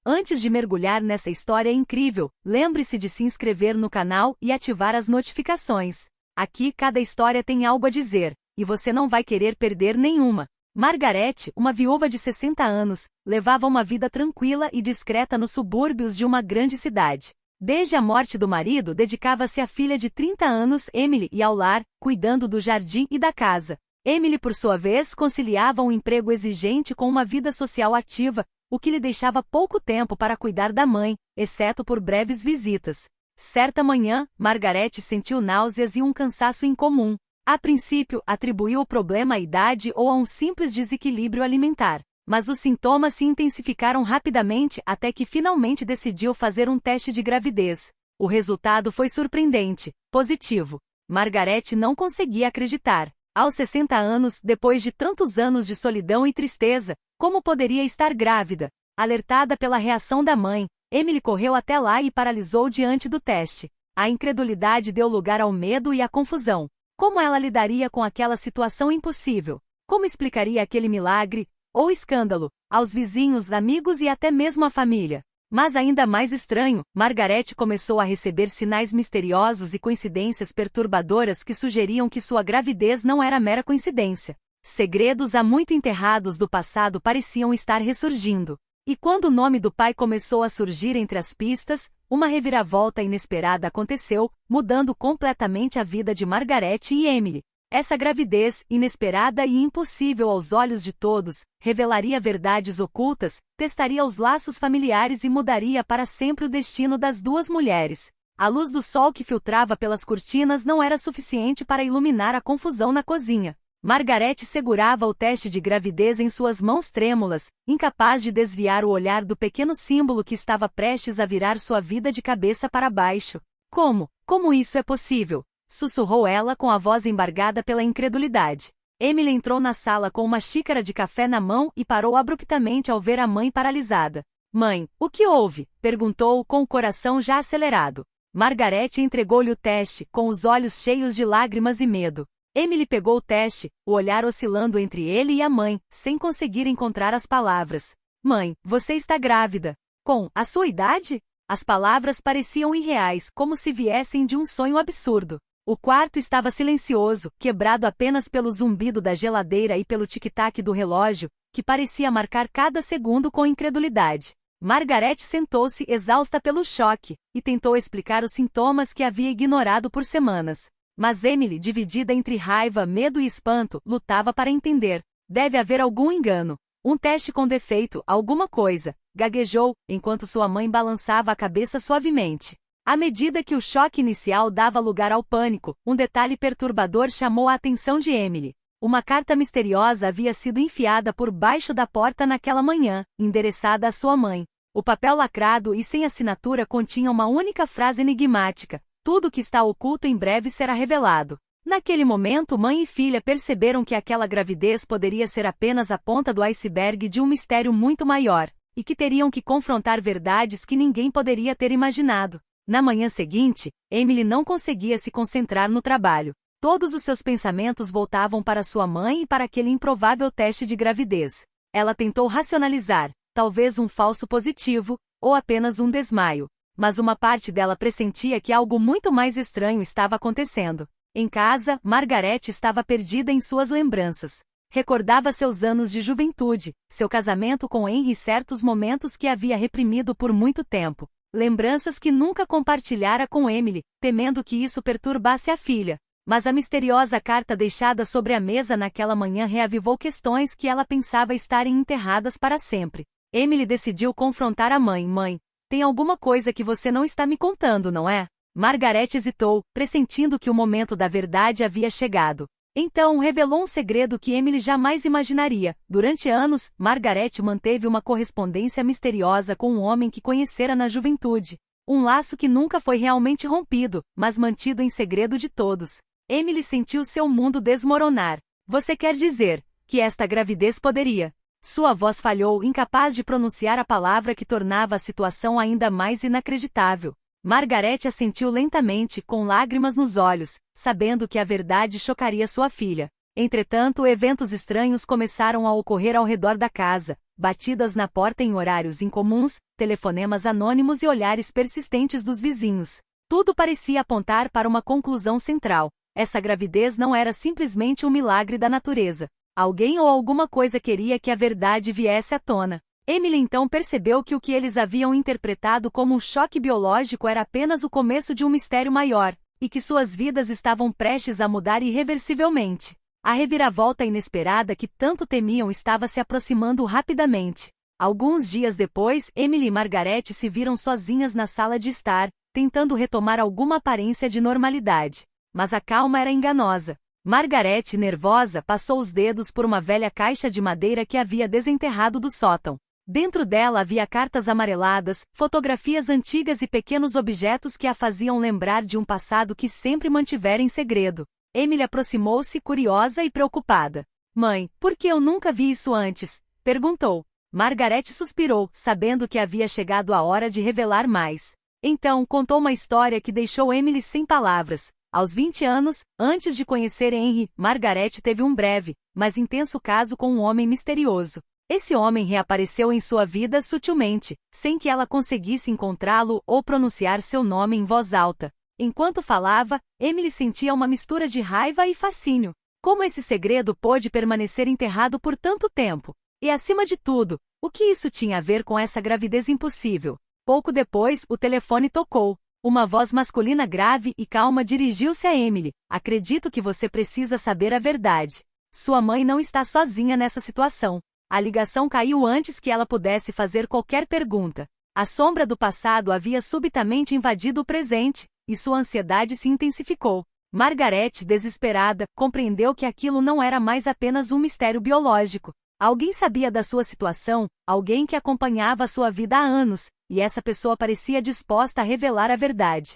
Antes de mergulhar nessa história incrível, lembre-se de se inscrever no canal e ativar as notificações. Aqui cada história tem algo a dizer, e você não vai querer perder nenhuma. Margaret, uma viúva de 60 anos, levava uma vida tranquila e discreta nos subúrbios de uma grande cidade. Desde a morte do marido, dedicava-se à filha de 30 anos, Emily, e ao lar, cuidando do jardim e da casa. Emily, por sua vez, conciliava um emprego exigente com uma vida social ativa, o que lhe deixava pouco tempo para cuidar da mãe, exceto por breves visitas. Certa manhã, Margaret sentiu náuseas e um cansaço incomum. A princípio, atribuiu o problema à idade ou a um simples desequilíbrio alimentar. Mas os sintomas se intensificaram rapidamente até que finalmente decidiu fazer um teste de gravidez. O resultado foi surpreendente, positivo. Margaret não conseguia acreditar. Aos 60 anos, depois de tantos anos de solidão e tristeza, como poderia estar grávida? Alertada pela reação da mãe, Emily correu até lá e paralisou diante do teste. A incredulidade deu lugar ao medo e à confusão. Como ela lidaria com aquela situação impossível? Como explicaria aquele milagre, ou escândalo, aos vizinhos, amigos e até mesmo à família? Mas ainda mais estranho, Margaret começou a receber sinais misteriosos e coincidências perturbadoras que sugeriam que sua gravidez não era mera coincidência. Segredos há muito enterrados do passado pareciam estar ressurgindo. E quando o nome do pai começou a surgir entre as pistas, uma reviravolta inesperada aconteceu, mudando completamente a vida de Margaret e Emily. Essa gravidez, inesperada e impossível aos olhos de todos, revelaria verdades ocultas, testaria os laços familiares e mudaria para sempre o destino das duas mulheres. A luz do sol que filtrava pelas cortinas não era suficiente para iluminar a confusão na cozinha. Margaret segurava o teste de gravidez em suas mãos trêmulas, incapaz de desviar o olhar do pequeno símbolo que estava prestes a virar sua vida de cabeça para baixo. Como isso é possível? Sussurrou ela com a voz embargada pela incredulidade. Emily entrou na sala com uma xícara de café na mão e parou abruptamente ao ver a mãe paralisada. Mãe, o que houve? Perguntou com o coração já acelerado. Margaret entregou-lhe o teste, com os olhos cheios de lágrimas e medo. Emily pegou o teste, o olhar oscilando entre ele e a mãe, sem conseguir encontrar as palavras. Mãe, você está grávida. Com a sua idade? As palavras pareciam irreais, como se viessem de um sonho absurdo. O quarto estava silencioso, quebrado apenas pelo zumbido da geladeira e pelo tic-tac do relógio, que parecia marcar cada segundo com incredulidade. Margaret sentou-se exausta pelo choque, e tentou explicar os sintomas que havia ignorado por semanas. Mas Emily, dividida entre raiva, medo e espanto, lutava para entender. Deve haver algum engano. Um teste com defeito, alguma coisa. Gaguejou, enquanto sua mãe balançava a cabeça suavemente. À medida que o choque inicial dava lugar ao pânico, um detalhe perturbador chamou a atenção de Emily. Uma carta misteriosa havia sido enfiada por baixo da porta naquela manhã, endereçada à sua mãe. O papel lacrado e sem assinatura continha uma única frase enigmática: tudo que está oculto em breve será revelado. Naquele momento, mãe e filha perceberam que aquela gravidez poderia ser apenas a ponta do iceberg de um mistério muito maior, e que teriam que confrontar verdades que ninguém poderia ter imaginado. Na manhã seguinte, Emily não conseguia se concentrar no trabalho. Todos os seus pensamentos voltavam para sua mãe e para aquele improvável teste de gravidez. Ela tentou racionalizar, talvez um falso positivo, ou apenas um desmaio. Mas uma parte dela pressentia que algo muito mais estranho estava acontecendo. Em casa, Margaret estava perdida em suas lembranças. Recordava seus anos de juventude, seu casamento com Henry e certos momentos que havia reprimido por muito tempo. Lembranças que nunca compartilhara com Emily, temendo que isso perturbasse a filha. Mas a misteriosa carta deixada sobre a mesa naquela manhã reavivou questões que ela pensava estarem enterradas para sempre. Emily decidiu confrontar a mãe. Mãe, tem alguma coisa que você não está me contando, não é? Margaret hesitou, pressentindo que o momento da verdade havia chegado. Então revelou um segredo que Emily jamais imaginaria. Durante anos, Margaret manteve uma correspondência misteriosa com um homem que conhecera na juventude. Um laço que nunca foi realmente rompido, mas mantido em segredo de todos. Emily sentiu seu mundo desmoronar. Você quer dizer que esta gravidez poderia? Sua voz falhou, incapaz de pronunciar a palavra que tornava a situação ainda mais inacreditável. Margaret assentiu lentamente, com lágrimas nos olhos, sabendo que a verdade chocaria sua filha. Entretanto, eventos estranhos começaram a ocorrer ao redor da casa. batidas na porta em horários incomuns, telefonemas anônimos e olhares persistentes dos vizinhos. Tudo parecia apontar para uma conclusão central. Essa gravidez não era simplesmente um milagre da natureza. Alguém ou alguma coisa queria que a verdade viesse à tona. Emily então percebeu que o que eles haviam interpretado como um choque biológico era apenas o começo de um mistério maior, e que suas vidas estavam prestes a mudar irreversivelmente. A reviravolta inesperada que tanto temiam estava se aproximando rapidamente. Alguns dias depois, Emily e Margaret se viram sozinhas na sala de estar, tentando retomar alguma aparência de normalidade. Mas a calma era enganosa. Margaret, nervosa, passou os dedos por uma velha caixa de madeira que havia desenterrado do sótão. Dentro dela havia cartas amareladas, fotografias antigas e pequenos objetos que a faziam lembrar de um passado que sempre mantivera em segredo. Emily aproximou-se, curiosa e preocupada. Mãe, por que eu nunca vi isso antes? Perguntou. Margaret suspirou, sabendo que havia chegado a hora de revelar mais. Então, contou uma história que deixou Emily sem palavras. Aos 20 anos, antes de conhecer Henry, Margaret teve um breve, mas intenso caso com um homem misterioso. Esse homem reapareceu em sua vida sutilmente, sem que ela conseguisse encontrá-lo ou pronunciar seu nome em voz alta. Enquanto falava, Emily sentia uma mistura de raiva e fascínio. Como esse segredo pôde permanecer enterrado por tanto tempo? E acima de tudo, o que isso tinha a ver com essa gravidez impossível? Pouco depois, o telefone tocou. Uma voz masculina grave e calma dirigiu-se a Emily. Acredito que você precisa saber a verdade. Sua mãe não está sozinha nessa situação. A ligação caiu antes que ela pudesse fazer qualquer pergunta. A sombra do passado havia subitamente invadido o presente, e sua ansiedade se intensificou. Margaret, desesperada, compreendeu que aquilo não era mais apenas um mistério biológico. Alguém sabia da sua situação, alguém que acompanhava sua vida há anos, e essa pessoa parecia disposta a revelar a verdade.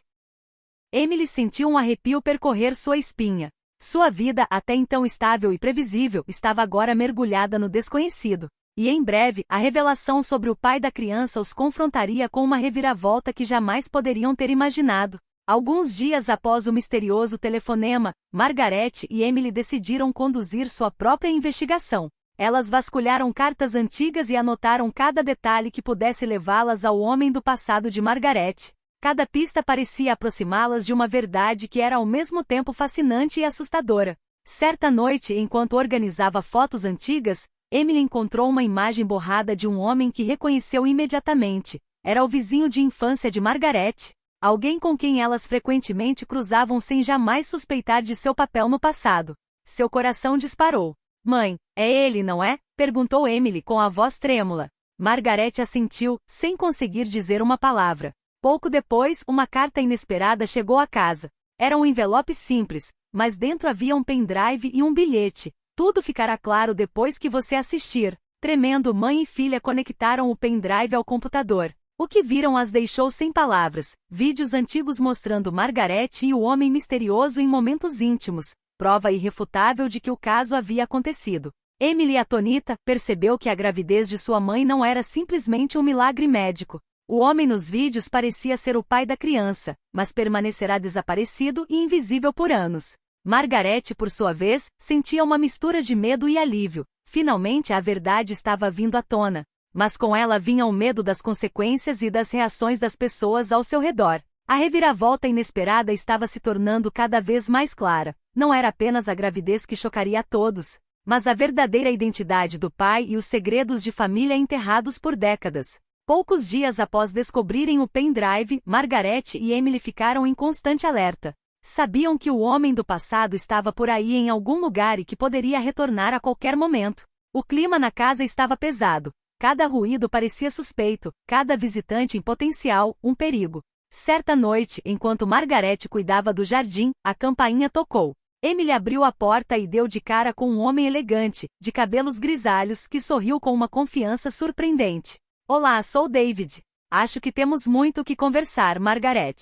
Emily sentiu um arrepio percorrer sua espinha. Sua vida, até então estável e previsível, estava agora mergulhada no desconhecido. E em breve, a revelação sobre o pai da criança os confrontaria com uma reviravolta que jamais poderiam ter imaginado. Alguns dias após o misterioso telefonema, Margaret e Emily decidiram conduzir sua própria investigação. Elas vasculharam cartas antigas e anotaram cada detalhe que pudesse levá-las ao homem do passado de Margaret. Cada pista parecia aproximá-las de uma verdade que era ao mesmo tempo fascinante e assustadora. Certa noite, enquanto organizava fotos antigas, Emily encontrou uma imagem borrada de um homem que reconheceu imediatamente. Era o vizinho de infância de Margaret. Alguém com quem elas frequentemente cruzavam sem jamais suspeitar de seu papel no passado. Seu coração disparou. Mãe, é ele, não é? Perguntou Emily com a voz trêmula. Margaret assentiu, sem conseguir dizer uma palavra. Pouco depois, uma carta inesperada chegou à casa. Era um envelope simples, mas dentro havia um pendrive e um bilhete. Tudo ficará claro depois que você assistir. Tremendo, mãe e filha conectaram o pendrive ao computador. O que viram as deixou sem palavras. Vídeos antigos mostrando Margaret e o homem misterioso em momentos íntimos. Prova irrefutável de que o caso havia acontecido. Emily, atonita, percebeu que a gravidez de sua mãe não era simplesmente um milagre médico. O homem nos vídeos parecia ser o pai da criança, mas permanecerá desaparecido e invisível por anos. Margaret, por sua vez, sentia uma mistura de medo e alívio. Finalmente a verdade estava vindo à tona. Mas com ela vinha o medo das consequências e das reações das pessoas ao seu redor. A reviravolta inesperada estava se tornando cada vez mais clara. Não era apenas a gravidez que chocaria a todos, mas a verdadeira identidade do pai e os segredos de família enterrados por décadas. Poucos dias após descobrirem o pendrive, Margaret e Emily ficaram em constante alerta. Sabiam que o homem do passado estava por aí em algum lugar e que poderia retornar a qualquer momento. O clima na casa estava pesado. Cada ruído parecia suspeito, cada visitante em potencial, um perigo. Certa noite, enquanto Margaret cuidava do jardim, a campainha tocou. Emily abriu a porta e deu de cara com um homem elegante, de cabelos grisalhos, que sorriu com uma confiança surpreendente. Olá, sou David. Acho que temos muito o que conversar, Margaret.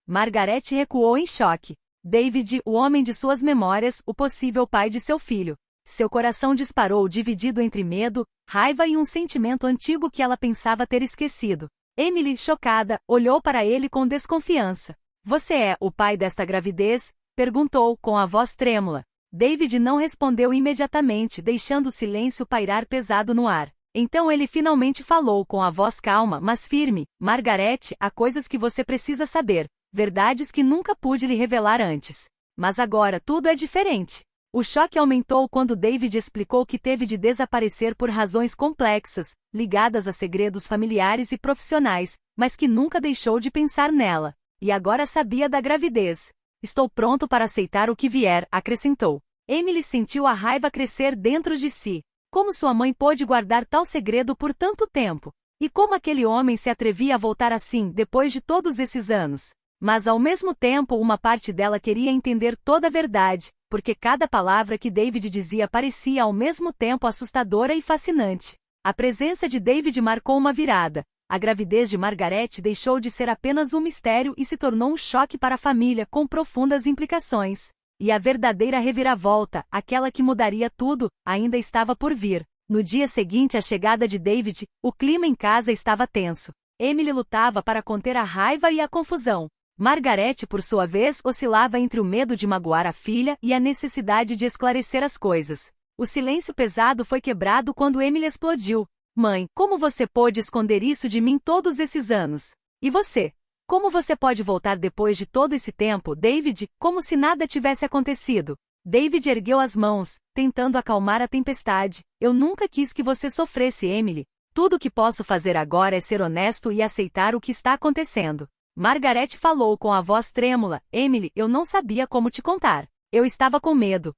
Margaret recuou em choque. David, o homem de suas memórias, o possível pai de seu filho. Seu coração disparou dividido entre medo, raiva e um sentimento antigo que ela pensava ter esquecido. Emily, chocada, olhou para ele com desconfiança. Você é o pai desta gravidez? Perguntou, com a voz trêmula. David não respondeu imediatamente, deixando o silêncio pairar pesado no ar. Então ele finalmente falou com a voz calma, mas firme: Margaret, há coisas que você precisa saber, verdades que nunca pude lhe revelar antes. Mas agora tudo é diferente. O choque aumentou quando David explicou que teve de desaparecer por razões complexas, ligadas a segredos familiares e profissionais, mas que nunca deixou de pensar nela. E agora sabia da gravidez. Estou pronto para aceitar o que vier, acrescentou. Emily sentiu a raiva crescer dentro de si. Como sua mãe pôde guardar tal segredo por tanto tempo? E como aquele homem se atrevia a voltar assim, depois de todos esses anos? Mas ao mesmo tempo uma parte dela queria entender toda a verdade, porque cada palavra que David dizia parecia ao mesmo tempo assustadora e fascinante. A presença de David marcou uma virada. A gravidez de Margaret deixou de ser apenas um mistério e se tornou um choque para a família com profundas implicações. E a verdadeira reviravolta, aquela que mudaria tudo, ainda estava por vir. No dia seguinte à chegada de David, o clima em casa estava tenso. Emily lutava para conter a raiva e a confusão. Margaret, por sua vez, oscilava entre o medo de magoar a filha e a necessidade de esclarecer as coisas. O silêncio pesado foi quebrado quando Emily explodiu. Mãe, como você pôde esconder isso de mim todos esses anos? E você? Como você pode voltar depois de todo esse tempo, David, como se nada tivesse acontecido? David ergueu as mãos, tentando acalmar a tempestade. Eu nunca quis que você sofresse, Emily. Tudo o que posso fazer agora é ser honesto e aceitar o que está acontecendo. Margaret falou com a voz trêmula. Emily, eu não sabia como te contar. Eu estava com medo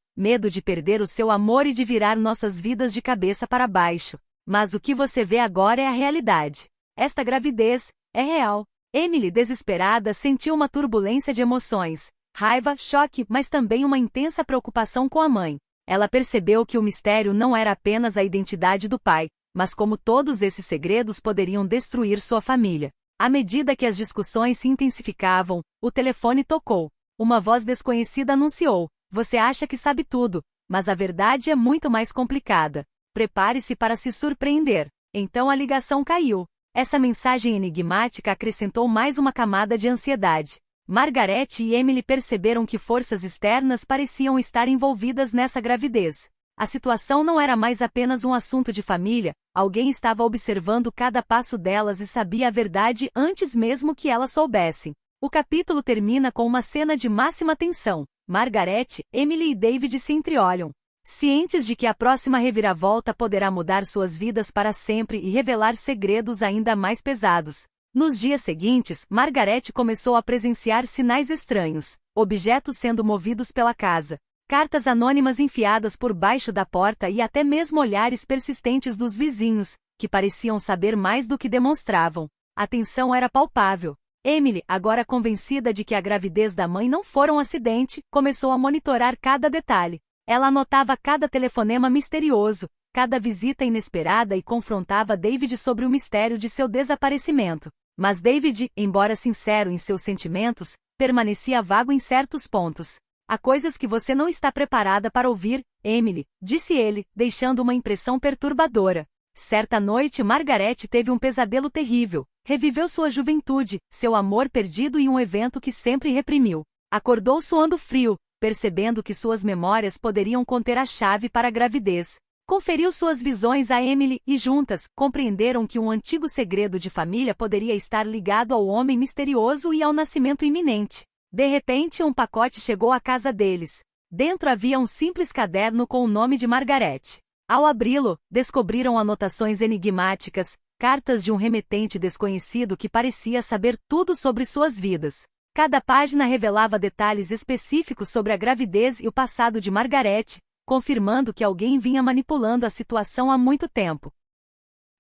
de perder o seu amor e de virar nossas vidas de cabeça para baixo. Mas o que você vê agora é a realidade. Esta gravidez é real. Emily, desesperada, sentiu uma turbulência de emoções. Raiva, choque, mas também uma intensa preocupação com a mãe. Ela percebeu que o mistério não era apenas a identidade do pai, mas como todos esses segredos poderiam destruir sua família. À medida que as discussões se intensificavam, o telefone tocou. Uma voz desconhecida anunciou: Você acha que sabe tudo, mas a verdade é muito mais complicada. Prepare-se para se surpreender. Então a ligação caiu. Essa mensagem enigmática acrescentou mais uma camada de ansiedade. Margaret e Emily perceberam que forças externas pareciam estar envolvidas nessa gravidez. A situação não era mais apenas um assunto de família, alguém estava observando cada passo delas e sabia a verdade antes mesmo que elas soubessem. O capítulo termina com uma cena de máxima tensão. Margaret, Emily e David se entreolham. Cientes de que a próxima reviravolta poderá mudar suas vidas para sempre e revelar segredos ainda mais pesados. Nos dias seguintes, Margaret começou a presenciar sinais estranhos, objetos sendo movidos pela casa, cartas anônimas enfiadas por baixo da porta e até mesmo olhares persistentes dos vizinhos, que pareciam saber mais do que demonstravam. A tensão era palpável. Emily, agora convencida de que a gravidez da mãe não fora um acidente, começou a monitorar cada detalhe. Ela anotava cada telefonema misterioso, cada visita inesperada e confrontava David sobre o mistério de seu desaparecimento. Mas David, embora sincero em seus sentimentos, permanecia vago em certos pontos. Há coisas que você não está preparada para ouvir, Emily, disse ele, deixando uma impressão perturbadora. Certa noite Margaret teve um pesadelo terrível. Reviveu sua juventude, seu amor perdido e um evento que sempre reprimiu. Acordou suando frio, percebendo que suas memórias poderiam conter a chave para a gravidez. Conferiu suas visões a Emily e juntas, compreenderam que um antigo segredo de família poderia estar ligado ao homem misterioso e ao nascimento iminente. De repente um pacote chegou à casa deles. Dentro havia um simples caderno com o nome de Margaret. Ao abri-lo, descobriram anotações enigmáticas, cartas de um remetente desconhecido que parecia saber tudo sobre suas vidas. Cada página revelava detalhes específicos sobre a gravidez e o passado de Margaret, confirmando que alguém vinha manipulando a situação há muito tempo.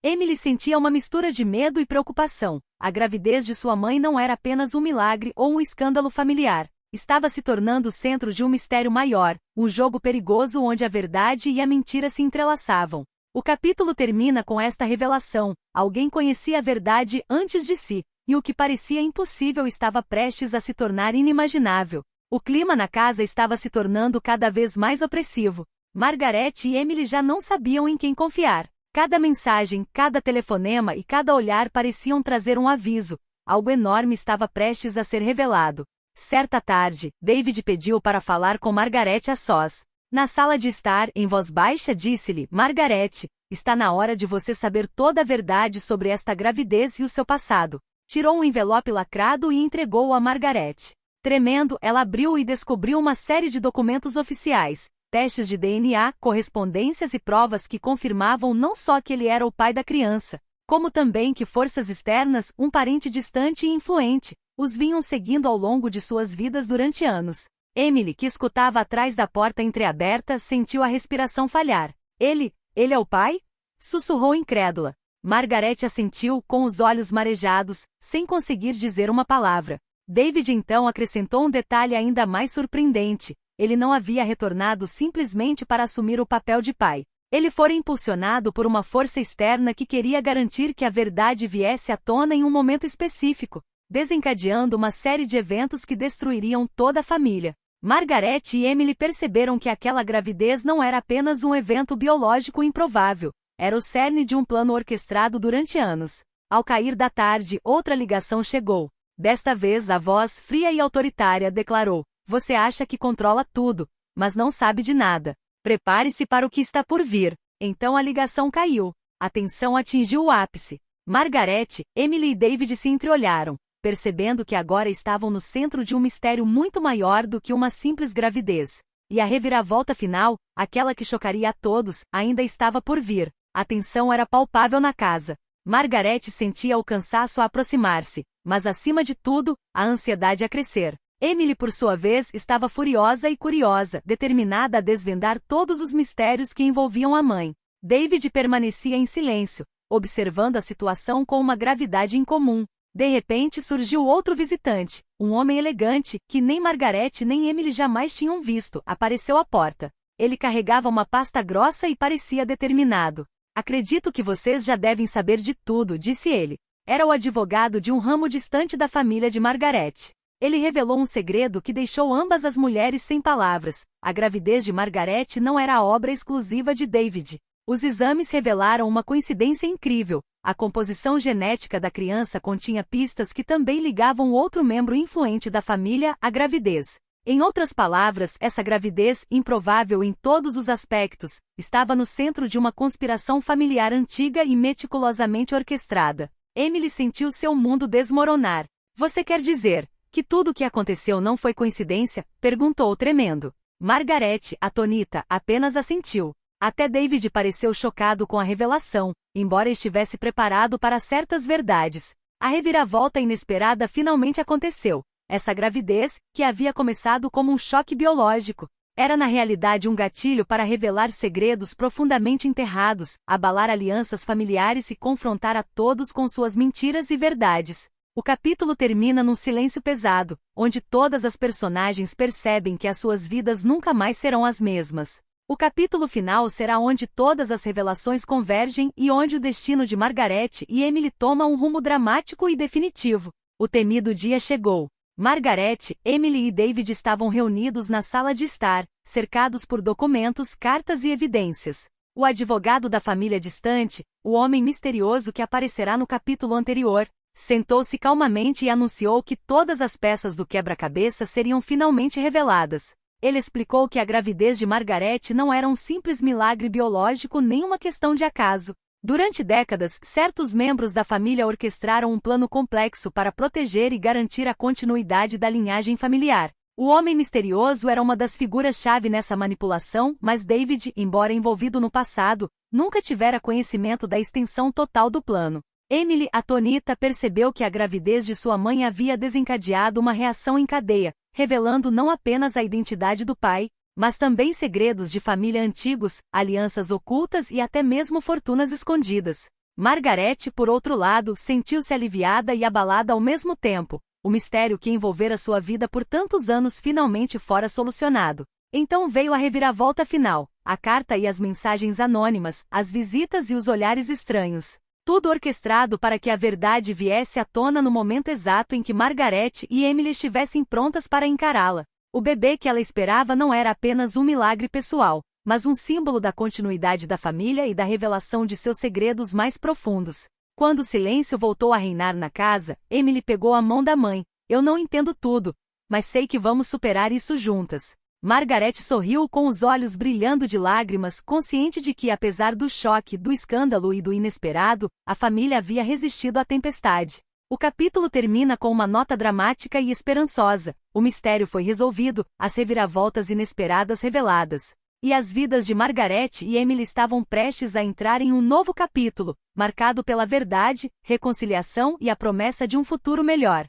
Emily sentia uma mistura de medo e preocupação. A gravidez de sua mãe não era apenas um milagre ou um escândalo familiar. Estava se tornando o centro de um mistério maior, um jogo perigoso onde a verdade e a mentira se entrelaçavam. O capítulo termina com esta revelação: alguém conhecia a verdade antes de si, e o que parecia impossível estava prestes a se tornar inimaginável. O clima na casa estava se tornando cada vez mais opressivo. Margaret e Emily já não sabiam em quem confiar. Cada mensagem, cada telefonema e cada olhar pareciam trazer um aviso. Algo enorme estava prestes a ser revelado. Certa tarde, David pediu para falar com Margaret a sós. Na sala de estar, em voz baixa disse-lhe: Margaret, está na hora de você saber toda a verdade sobre esta gravidez e o seu passado. Tirou um envelope lacrado e entregou-o a Margaret. Tremendo, ela abriu e descobriu uma série de documentos oficiais, testes de DNA, correspondências e provas que confirmavam não só que ele era o pai da criança, como também que forças externas, um parente distante e influente, os vinham seguindo ao longo de suas vidas durante anos. Emily, que escutava atrás da porta entreaberta, sentiu a respiração falhar. Ele é o pai? Sussurrou incrédula. Margaret assentiu, com os olhos marejados, sem conseguir dizer uma palavra. David então acrescentou um detalhe ainda mais surpreendente. Ele não havia retornado simplesmente para assumir o papel de pai. Ele fora impulsionado por uma força externa que queria garantir que a verdade viesse à tona em um momento específico, desencadeando uma série de eventos que destruiriam toda a família. Margaret e Emily perceberam que aquela gravidez não era apenas um evento biológico improvável, era o cerne de um plano orquestrado durante anos. Ao cair da tarde, outra ligação chegou. Desta vez, a voz fria e autoritária declarou: "Você acha que controla tudo, mas não sabe de nada. Prepare-se para o que está por vir." Então a ligação caiu. A tensão atingiu o ápice. Margaret, Emily e David se entreolharam, percebendo que agora estavam no centro de um mistério muito maior do que uma simples gravidez. E a reviravolta final, aquela que chocaria a todos, ainda estava por vir. A tensão era palpável na casa. Margaret sentia o cansaço a aproximar-se, mas acima de tudo, a ansiedade a crescer. Emily, por sua vez, estava furiosa e curiosa, determinada a desvendar todos os mistérios que envolviam a mãe. David permanecia em silêncio, observando a situação com uma gravidade incomum. De repente surgiu outro visitante, um homem elegante, que nem Margaret nem Emily jamais tinham visto, apareceu à porta. Ele carregava uma pasta grossa e parecia determinado. "Acredito que vocês já devem saber de tudo", disse ele. Era o advogado de um ramo distante da família de Margaret. Ele revelou um segredo que deixou ambas as mulheres sem palavras. A gravidez de Margaret não era a obra exclusiva de David. Os exames revelaram uma coincidência incrível. A composição genética da criança continha pistas que também ligavam outro membro influente da família à gravidez. Em outras palavras, essa gravidez, improvável em todos os aspectos, estava no centro de uma conspiração familiar antiga e meticulosamente orquestrada. Emily sentiu seu mundo desmoronar. "Você quer dizer que tudo o que aconteceu não foi coincidência?", perguntou tremendo. Margaret, atônita, apenas assentiu. Até David pareceu chocado com a revelação, embora estivesse preparado para certas verdades. A reviravolta inesperada finalmente aconteceu. Essa gravidez, que havia começado como um choque biológico, era na realidade um gatilho para revelar segredos profundamente enterrados, abalar alianças familiares e confrontar a todos com suas mentiras e verdades. O capítulo termina num silêncio pesado, onde todas as personagens percebem que as suas vidas nunca mais serão as mesmas. O capítulo final será onde todas as revelações convergem e onde o destino de Margaret e Emily toma um rumo dramático e definitivo. O temido dia chegou. Margaret, Emily e David estavam reunidos na sala de estar, cercados por documentos, cartas e evidências. O advogado da família distante, o homem misterioso que aparecerá no capítulo anterior, sentou-se calmamente e anunciou que todas as peças do quebra-cabeça seriam finalmente reveladas. Ele explicou que a gravidez de Margaret não era um simples milagre biológico nem uma questão de acaso. Durante décadas, certos membros da família orquestraram um plano complexo para proteger e garantir a continuidade da linhagem familiar. O homem misterioso era uma das figuras-chave nessa manipulação, mas David, embora envolvido no passado, nunca tivera conhecimento da extensão total do plano. Emily, atônita, percebeu que a gravidez de sua mãe havia desencadeado uma reação em cadeia, revelando não apenas a identidade do pai, mas também segredos de família antigos, alianças ocultas e até mesmo fortunas escondidas. Margaret, por outro lado, sentiu-se aliviada e abalada ao mesmo tempo. O mistério que envolvera sua vida por tantos anos finalmente fora solucionado. Então veio a reviravolta final, a carta e as mensagens anônimas, as visitas e os olhares estranhos. Tudo orquestrado para que a verdade viesse à tona no momento exato em que Margaret e Emily estivessem prontas para encará-la. O bebê que ela esperava não era apenas um milagre pessoal, mas um símbolo da continuidade da família e da revelação de seus segredos mais profundos. Quando o silêncio voltou a reinar na casa, Emily pegou a mão da mãe. "Eu não entendo tudo, mas sei que vamos superar isso juntas." Margaret sorriu com os olhos brilhando de lágrimas, consciente de que, apesar do choque, do escândalo e do inesperado, a família havia resistido à tempestade. O capítulo termina com uma nota dramática e esperançosa. O mistério foi resolvido, as reviravoltas inesperadas reveladas. E as vidas de Margaret e Emily estavam prestes a entrar em um novo capítulo, marcado pela verdade, reconciliação e a promessa de um futuro melhor.